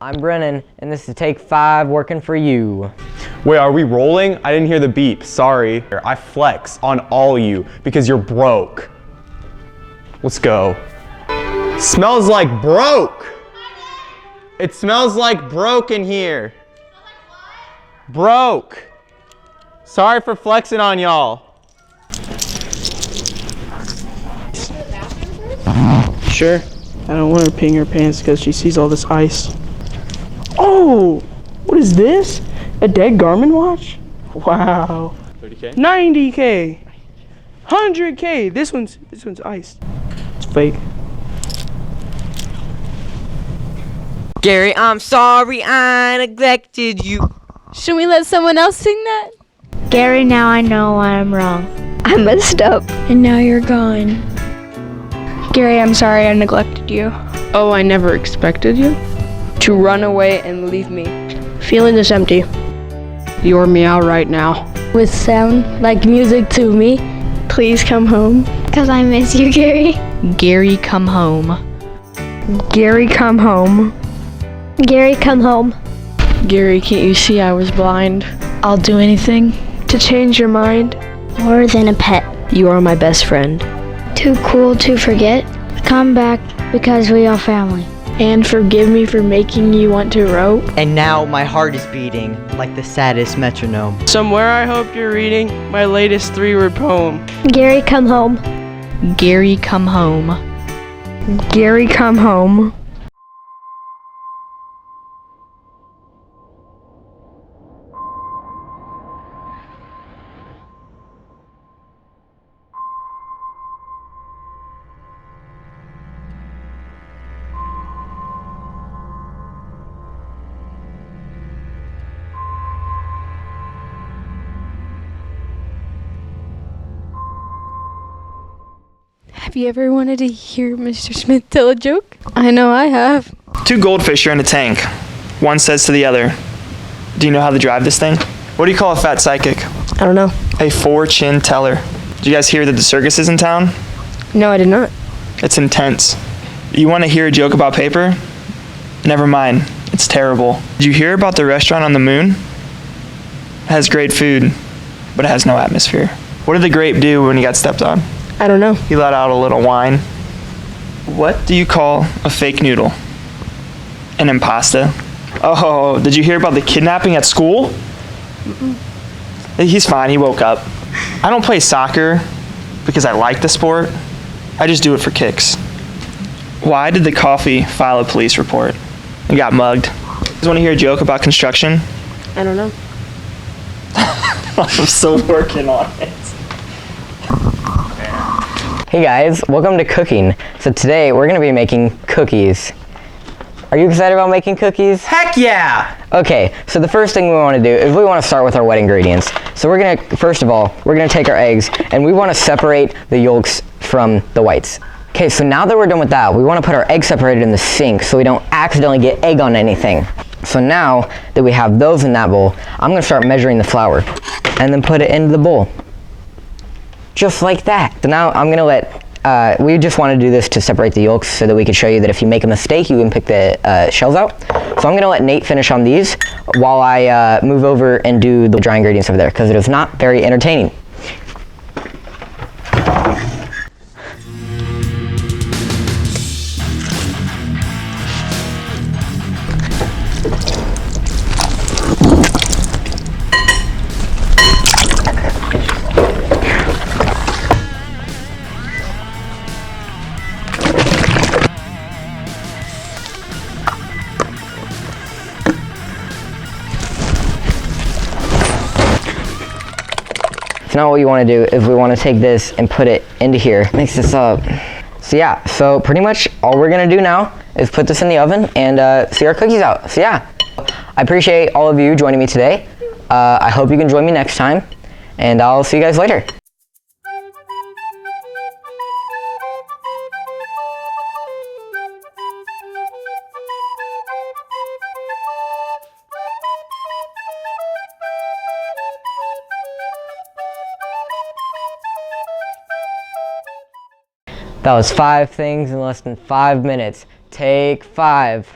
I'm Brennan, and this is Take 5 working for you. Wait, are we rolling? I didn't hear the beep, sorry. I flex on all you because you're broke. Let's go. Smells like broke. It smells like broke in here. Broke. Sorry for flexing on y'all. Sure. I don't want her peeing her pants because she sees all this ice. Oh! What is this? A dead Garmin watch? Wow. 30K? 90K. 100K. This one's iced. It's fake. Gary, I'm sorry I neglected you. Should we let someone else sing that? Gary, now I know I'm wrong. I messed up. And now you're gone. Gary, I'm sorry I neglected you. Oh, I never expected you to run away and leave me. Feeling this empty. You're meow right now. With sound like music to me. Please come home. 'Cause I miss you, Gary. Gary, come home. Gary, come home. Gary, come home. Gary, can't you see I was blind? I'll do anything to change your mind. More than a pet. You are my best friend. Too cool to forget. Come back because we are family. And forgive me for making you want to rope. And now my heart is beating like the saddest metronome. Somewhere I hope you're reading my latest 3-word poem. Gary, come home. Gary, come home. Gary, come home. Have you ever wanted to hear Mr. Smith tell a joke? I know I have. Two goldfish are in a tank. One says to the other, "Do you know how to drive this thing?" What do you call a fat psychic? I don't know. A four-chin teller. Did you guys hear that the circus is in town? No, I did not. It's intense. You want to hear a joke about paper? Never mind. It's terrible. Did you hear about the restaurant on the moon? It has great food, but it has no atmosphere. What did the grape do when he got stepped on? I don't know. He let out a little whine. What do you call a fake noodle? An impasta. Oh, did you hear about the kidnapping at school? He's fine, he woke up. I don't play soccer because I like the sport. I just do it for kicks. Why did the coffee file a police report? He got mugged. You guys want to hear a joke about construction? I don't know. I'm still working on it. Hey guys, welcome to cooking. So today we're gonna be making cookies. Are you excited about making cookies? Heck yeah! Okay, so the first thing we wanna do is we wanna start with our wet ingredients. So first of all, we're gonna take our eggs and we wanna separate the yolks from the whites. Okay, so now that we're done with that, we wanna put our eggs separated in the sink so we don't accidentally get egg on anything. So now that we have those in that bowl, I'm gonna start measuring the flour and then put it into the bowl. Just like that. So now I'm gonna we just want to do this to separate the yolks so that we can show you that if you make a mistake, you can pick the shells out. So I'm gonna let Nate finish on these while I move over and do the dry ingredients over there because it is not very entertaining. So now what you want to do is we want to take this and put it into here. Mix this up. So yeah, so pretty much all we're going to do now is put this in the oven and see our cookies out. So yeah, I appreciate all of you joining me today. I hope you can join me next time, and I'll see you guys later. That was 5 things in less than 5 minutes. Take 5.